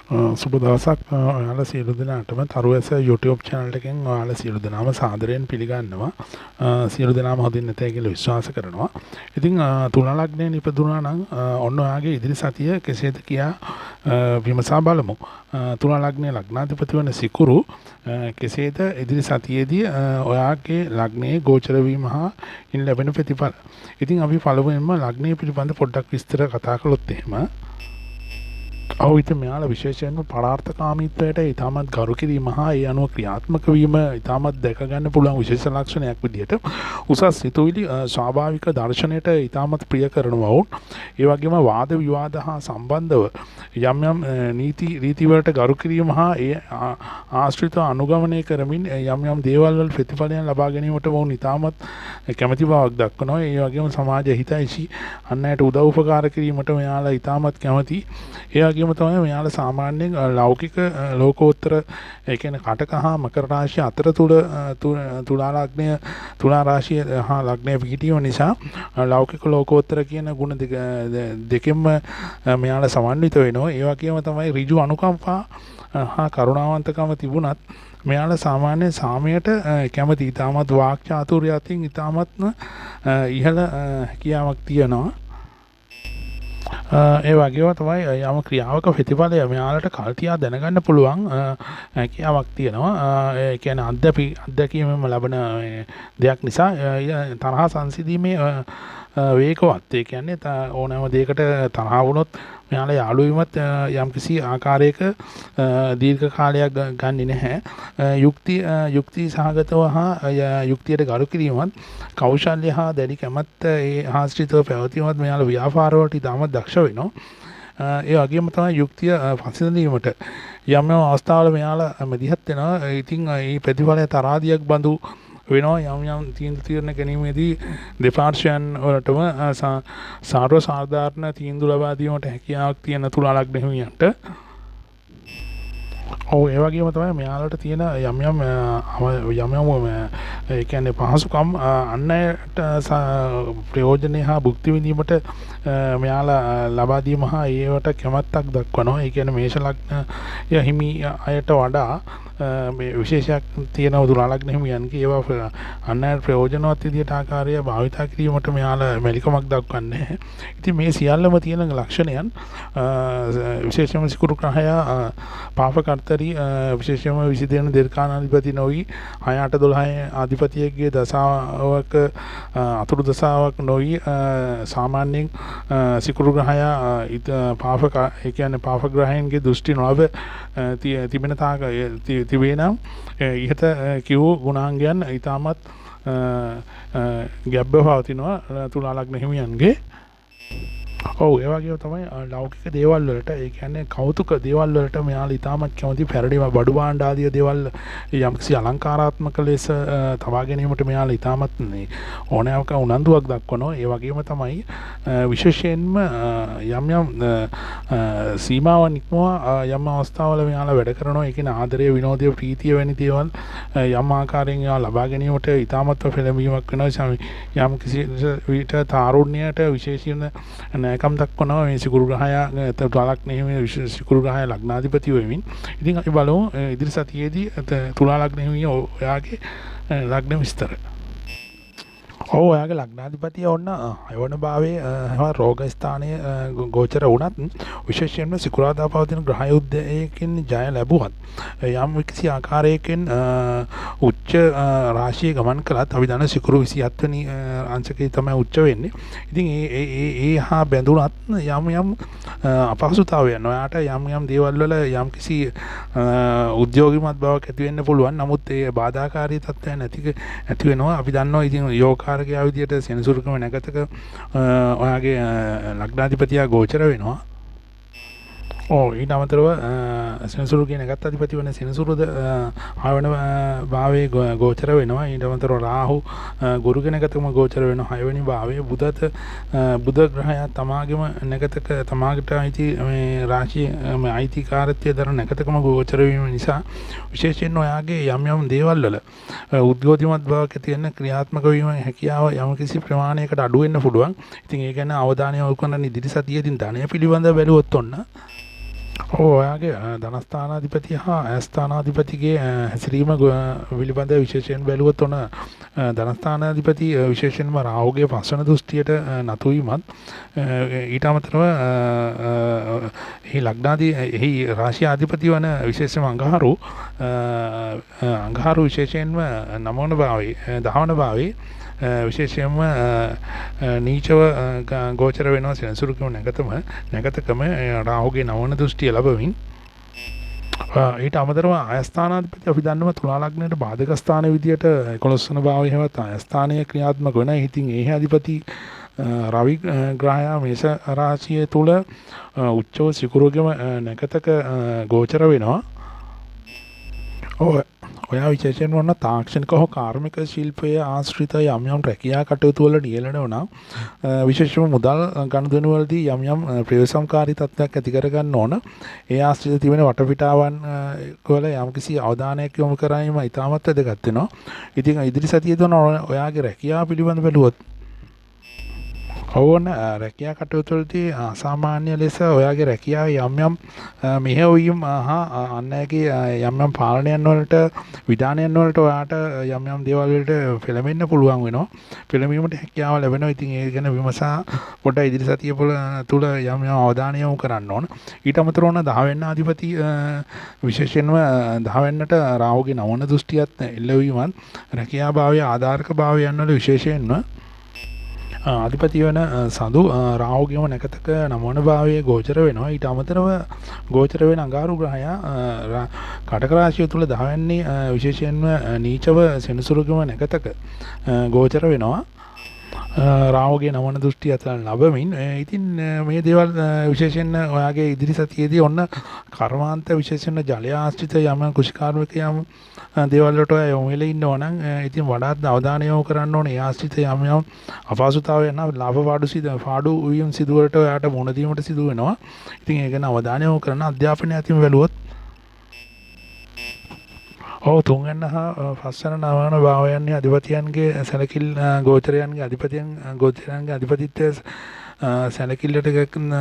සුබ දවසක් ඔයාලා සියලු දෙනාටම තරුවැස YouTube channel එකෙන් ඔයාලා සියලු දෙනාම සාදරයෙන් පිළිගන්නවා. සියලු දෙනාම හොඳින් නැතයි කියලා විශ්වාස කරනවා. ඉතින් තුලා ලග්නයෙන් ඉපදුනා නම් ඔන්න ඔයාගේ ඉදිරි සතිය කෙසේද කියා විමසා බලමු. තුලා ලග්නයේ ලග්නාධිපති වන සිකුරු කෙසේද ඉදිරි සතියේදී ඔයාගේ ලග්නයේ ගෝචර වීම හා ඉන් ලැබෙන ප්‍රතිඵල. ඉතින් අපි පළමුවෙන්ම ලග්නය පිළිබඳ පොඩ්ඩක් විස්තර කතා කළොත් එහෙම ඉතින් මෙයාලා විශේෂයෙන්ම පරාර්ථකාමීත්වයට ඉතාමත් ගරු කිරීම හා ඒ අනුව ක්‍රියාත්මක වීම ඉතාමත් දැක ගන්න පුළුවන් විශේෂ ලක්ෂණයක් විදිහට උසස් සිතුවිලි ස්වාභාවික දර්ශනයට ඉතාමත් ප්‍රිය කරනවා වුන් ඒ වගේම වාද විවාද හා සම්බන්ධව යම් යම් නීති රීති වලට ගරු කිරීම හා ඒ ආශ්‍රිතව අනුගමනය කරමින් යම් යම් දේවල් වල ප්‍රතිඵලයන් ලබා ගැනීමට වුන් ඉතාමත් කැමැති බවක් දක්වනවා. ඒ වගේම සමාජ හිතයිසි අන් අයට උදව් උපකාර කිරීමට මෙයාලා ඉතාමත් කැමැති. ඒ වගේම තමයි මෙයාලා සාමාන්‍යයෙන් ලෞකික ලෝකෝත්තර ඒ කියන්නේ කටක හා මකර රාශිය අතර තුලා ලග්නය තුලා රාශිය හා ලග්නය පිහිටීම නිසා ලෞකික ලෝකෝත්තර කියන ගුණ දෙකෙන්ම මෙයාලා සමන්විත වෙනවා. ඒ වගේම තමයි ඍජු අනුකම්පා හා කරුණාවන්තකම තිබුණත් මෙයාලා සාමාන්‍ය සාමයට කැමති. ඉතාමත් වාක් චාතුර්ය අතින් ඉතාමත්ම ඉහළ කියාවක් තියෙනවා. ඒ වගේම තමයි යම් ක්‍රියාවක ප්‍රතිඵලය මෙයාලට කල්තියා දැනගන්න පුළුවන් කියාවක් තියෙනවා. ඒ කියන්නේ අත්දැකීමෙන් ලැබෙන දෙයක් නිසා තරහ සංසිඳීමේ වේගවත්. ඒ කියන්නේ ඕනෑම දෙයකට තරහ වුණොත් මෙයාලා යාළු වීමත් යම්කිසි ආකාරයක දීර්ඝ කාලයක් ගන්නේ නැහැ. යුක්ති සහගතව හා යුක්තියට ගරු කිරීමත් කෞශල්‍ය හා දැඩි කැමැත්ත ඒ ආශ්‍රිතව පැවතීමත් මෙයාලා ව්‍යාපාර වලට ඉතාමත් දක්ෂ වෙනවා. ඒ වගේම තමයි යුක්තිය පසඳීමට යම් යම් අවස්ථාවල මෙයාලා මැදිහත් වෙනවා. ඉතින් මේ ප්‍රතිඵලය තරාදියක් බඳු වෙනවා. යම් තීන්දුව ගැනීමේදී දෙපාර්ශ්වයන් වලටම සාර්ව සාධාරණ තීන්දුව ලබා දීමට හැකියාවක් තියෙන තුලා ලග්න හිමියන්ට. ඒ වගේම තමයි මෙයාලට තියෙන යම් ඒ කියන්නේ පහසුකම් අන් අයට ප්‍රයෝජනෙ හා භුක්ති විඳීමට මෙයාලා ලබා දීම හා ඒවට කැමැත්තක් දක්වනවා. ඒ කියන්නේ මේෂ ලග්න හිමි අයට වඩා මේ විශේෂයක් තියෙන තුලා ලග්න හිමියන්ගේ ඒවා අන් අයට ප්‍රයෝජනවත් විදියට ආකාරය භාවිතා කිරීමට මෙයාලා මෙලිකමක් දක්වන්නේ. ඉතින් මේ සියල්ලම තියෙන ලක්ෂණයන් විශේෂයෙන්ම සිකුරු ග්‍රහය පාපකර්තරී විශේෂයෙන්ම 22 දීර්ඝානාධිපති නොවි 6-8-12 ආධිපතියෙක්ගේ දසාවක අතුරු දසාවක් නොවි සාමාන්‍යයෙන් සිකුරු ග්‍රහය පාපක ඒ කියන්නේ පාප ග්‍රහයන්ගේ දෘෂ්ටි නොව තිබෙන තාක තිබේ නම් ඉහත කිව් ගුණාංගයන් ඊටමත් ගැබ්බ පවතිනවා තුලා ලග්න හිමියන්ගේ. ඒ වගේම තමයි ලෞකික දේවල් වලට ඒ කියන්නේ කෞතුක දේවල් වලට මෙයාලා ඉතාමත් කැමති. පැරණිම බඩු භාණ්ඩ ආදී දේවල් යම්කිසි අලංකාරාත්මක ලෙස තබා ගැනීමට මෙයාලා ඉතාමත් ඕනෑමක උනන්දුවක් දක්වනවා. ඒ වගේම තමයි විශේෂයෙන්ම යම් සීමාවන් ඉක්මවා යම් අවස්ථාවල මෙයාලා වැඩ කරනවා. ඒ කියන්නේ ආදරය, විනෝදය, ප්‍රීතිය වැනි දේවල් යම් ආකාරයෙන් ලබා ගැනීමට ඉතාමත් පෙළඹීමක් වෙනවා. යම්කිසි විට තාරුණ්‍යයට විශේෂයෙන් කම් දක්වනවා මේ සිකුරු ග්‍රහය තුලා ලග්න හිමියෝ සිකුරු ග්‍රහය ලග්නාධිපති වෙමින්. ඉතින් අපි බලමු ඉදිරි සතියේදී තුලා ලග්න හිමියෝ ඔයාගේ ලග්න විස්තර. ඔයාගේ ලග්නාධිපතිය ඔන්න අයවන භාවයේ රෝග ස්ථානයේ ගෝචර වුණත් විශේෂයෙන්ම සිකුරාදා පවතින ග්‍රහ යුද්ධයකින් ජය ලැබුවත් යම් කිසි ආකාරයකින් උච්ච රාශිය ගමන් කළත් අපි දන්න සිකුරු 27 වෙනි අංශකයේ තමයි උච්ච වෙන්නේ. ඉතින් ඒ හා බැඳුනත් යම් අපහසුතාවයන් ඔයාට යම් දේවල් වල යම් කිසි උද්‍යෝගිමත් බවක් ඇති වෙන්න පුළුවන්. නමුත් ඒ බාධාකාරී තත්ත්වයන් ඇති වෙනවා. අපි දන්නවා ඉතින් යෝගකාරකයා විදියට සෙනසුරුකම නැගතක ඔයාගේ ලග්නාධිපතියා ගෝචර වෙනවා. ඊට අමතරව සෙනසුරු කියන ගත් අධිපති වන සෙනසුරුද ආවන භාවයේ ගෝචර වෙනවා. ඊට අමතරව රාහු ගුරු කෙනකතම ගෝචර වෙනවා 6 වෙනි භාවයේ. බුධ ග්‍රහය තමාගේම නැගතක තමාගට අයිති මේ රාශිය මේ අයිතිකාරත්වය දරන නැගතකම ගෝචර වීම නිසා විශේෂයෙන් ඔයාගේ යම් දේවල් වල උද්ඝෝෂිතමත් බවක් ඇති වෙන ක්‍රියාත්මක වීම හැකියාව යම් කිසි ප්‍රමාණයකට අඩු වෙන්න පුළුවන්. ඉතින් ඒ ගැන අවධානය යොමු කරන ඉදිරි සතියේදී ධනය පිළිබඳව බැලුවොත් ඔන්න ඔයාගේ ධනස්ථානාධිපති හා ඇස්ථානාධිපතිගේ හැසිරීම පිළිබඳ විශේෂයෙන් බැලුවොත් ඔන ධනස්ථානාධිපති විශේෂයෙන්ම රාහුගේ පස්වන දෘෂ්ටියට නතු වීමත් ඊට අමතරව එහි ලග්නාදී එහි රාශි ආධිපති වන විශේෂම අඟහරු විශේෂයෙන්ම නවවන භාවයේ 10වන භාවයේ විශේෂයෙන්ම නීචව ගෝචර වෙනවා සෙනසුරුකම නැගතකම රාහුගේ නවවන දෘෂ්ටිය ලැබමින් ඊට අමතරව ආයස්ථානාධිපති අපි දන්නවා තුලා ලග්නයට බාධක ස්ථාන විදියට 11 වන භාවයේ හැවත් ආයස්ථානීය ක්‍රියාත්මක වෙන. ඉතින් ඒ අධිපති රවි ග්‍රහයා මේෂ රාශිය තුල උච්චව සිකුරුගෙම නැකතක ගෝචර වෙනවා. ඔයා විශේෂයෙන් වන්න තාක්ෂණික හෝ කාර්මික ශිල්පයේ ආශ්‍රිත යම් යම් රැකියා කටයුතු වල නියැලෙනවා නම් විශේෂම මුදල් ගනුදෙනු වලදී යම් යම් ප්‍රවේශම්කාරී තත්ත්වයක් ඇති කර ගන්න ඕන. ඒ ආශ්‍රිත තිබෙන වටපිටාවන් වල යම්කිසි අවධානයක් යොමු කරාම ඉතාමත් වැදගත් වෙනවා. ඉතින් ඉදිරි සතියේ දොන ඔයාගේ රැකියාව පිළිබඳ බැලුවොත් ඕන රැකියා කටයුතු වලදී අසාමාන්‍ය ලෙස ඔයාගේ රැකියාව යම් යම් මෙහෙයවීම් හා අන්නයගේ යම් යම් පාලනයන් වලට විධානයන් වලට ඔයාට යම් යම් දේවල් වලට පෙළඹෙන්න පුළුවන් වෙනවා. පෙළඹීමට හැකියාව ලැබෙනවා. ඉතින් ඒ ගැන විමසා පොඩ ඉදිරි සතිය තුල යම් යම් අවධානය යොමු කරන්න ඕන. ඊට අමතරව ඕන 10 වෙනි අධිපති විශේෂයෙන්ම 10 වෙනිට රාහුගේ නවන දෘෂ්ටියත් එල්ලවීමත් රැකියා භාවය ආධාරක භාවයන් වල විශේෂයෙන්ම අධිපති වන සඳු රාහුගේම නැකතක නවවන භාවයේ ගෝචර වෙනවා. ඊට අමතරව ගෝචර වෙන අඟහරු ග්‍රහයා කටක රාශිය තුල 10 වෙනි විශේෂයෙන්ම නීචව සෙනසුරුගම නැකතක ගෝචර වෙනවා. රාහුගේ නවවන දෘෂ්ටි අතර ලැබමින් ඉතින් මේ දේවල් විශේෂයෙන් ඔයාගේ ඉදිරි සතියේදී ඔන්න කර්මාන්ත විශේෂයෙන් ජලය ආශ්‍රිත යම් කුෂිකාර්මික යම් දේවල් වලට ඔයා යොමු වෙලා ඉන්නවා නම් ඉතින් වඩාත් අවධානය යොමු කරන්න ඕනේ. ඒ ආශ්‍රිත යම් අපහසුතාවයන් ලාභ පාඩු වීම සිදුවලට ඔයාට මුහුණ දීමට සිදු වෙනවා. ඉතින් ඒක ගැන අවධානය යොමු කරන අධ්‍යාපනය අතින් බැලුවොත් තුන්වැන්න හා පස්වන නවවන භාවයන්ගේ අධිපතියන්ගේ සැලකිල් ගෝචරයන්ගේ අධිපතිත්වය සැලකිල්ලට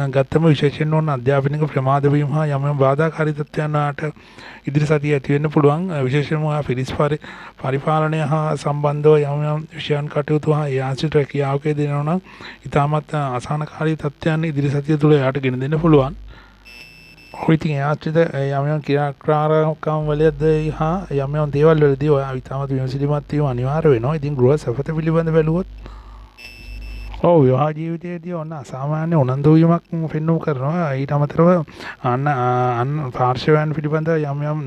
ගත්තම විශේෂයෙන් ඕන අධ්‍යාපනික ප්‍රමාද වීම හා යම් යම් බාධාකාරී තත්ත්වයන් වලට ඉදිරි සතිය ඇති වෙන්න පුළුවන්. විශේෂයෙන්ම පිරිස් පරිපාලනය හා සම්බන්ධව යම් යම් විෂයන් කටයුතු හා ඒ ආශ්‍රිත රැකියාවකේ දෙනවා නම් ඉතාමත් අසහනකාරී තත්ත්වයන් ඉදිරි සතිය තුළ එයාට ගෙන දෙන්න පුළුවන්. ඉතින් ඒ ආශ්‍රිත යම් යම් ක්‍රියාකාරකම් වලදී හා යම් යම් දේවල් වලදී ඔයා ඉතාමත් විමසිලිමත් වීම අනිවාර්ය වෙනවා. ඉතින් ගෘහ සැපත පිළිබඳ බැලුවොත් විවාහ ජීවිතයේදී ඔන්න අසාමාන්‍ය උනන්දු වීමක් පෙන්වු කරනවා. ඊට අමතරව අන් පාර්ශවයන් පිළිබඳ යම් යම්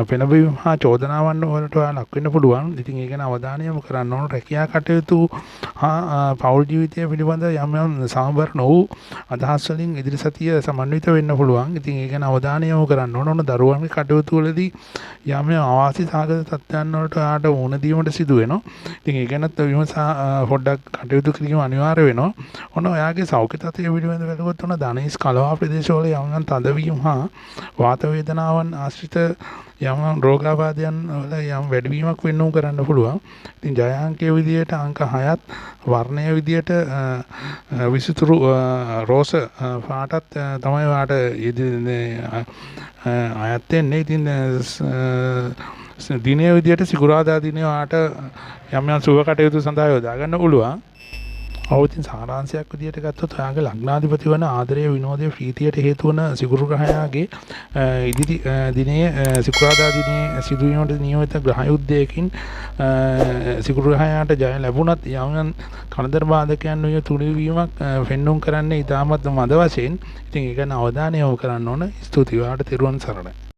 පෙළඹවීම් හා චෝදනාවන් වලට ලක් වෙන්න පුළුවන්. ඉතින් ඒ ගැන අවධානය යොමු කරන්න ඕන. රැකියා කටයුතු හා පෞල් ජීවිතය පිළිබඳ යම් යම් සමබර නොවූ අදහස් වලින් ඉදිරි සතිය සමන්විත වෙන්න පුළුවන්. ඉතින් ඒ ගැන අවධානය යොමු කරන්න ඕන. දරුවන්ගේ කටයුතු වලදී යම් යම් අවාසි සාගත තත්ත්වයන් වලට ආට මුහුණ දීමට සිදු වෙනවා. ඉතින් ඒ ගැනත් විමසා පොඩ්ඩක් කටයුතු කිරීම අනිවාර්ය වෙනවා. ඔන්න ඔයාගේ සෞඛ්‍ය තත්ත්වය පිළිබඳ බැලුවොත් ඔන්න ධනේශ් කලවා ප්‍රදේශවල යම් යම් තදවීම හා වාත වේදනාවන් ආශ්‍රිත යම් රෝගාබාධයන් වල යම් වැඩිවීමක් වෙන්නු කරන්න පුළුවන්. ඉතින් ජය අංකයේ විදියට අංක 6ත් වර්ණය විදියට විසිතුරු රෝස පාටත් තමයි වාට අයත් වෙන්නේ. ඉතින් දිනය විදියට සිකුරාදා දිනේ වාට යම් යම් සුබ කටයුතු සඳහා යොදා ගන්න පුළුවන්. ඉතින් සාරාංශයක් විදියට ගත්තොත් ඔයාගේ ලග්නාධිපති වන ආදරය විනෝදයේ ප්‍රීතියට හේතු වන සිකුරු ග්‍රහයාගේ ඉදිරි දිනයේ සිකුරාදා දිනයේ සිදුවීමට නියමිත ග්‍රහ යුද්ධයකින් සිකුරු ග්‍රහයාට ජය ලැබුණත් යම් කනදර බාධකයන් විය තුනීවීමක් පෙන්වුම් කරන්නේ ඉතාමත් මද වශයෙන්. ඉතින් ඒක ගැන අවධානය යොමු කරන්න ඕන. ස්තුතියි. ඔයාලට තෙරුවන් සරණයි.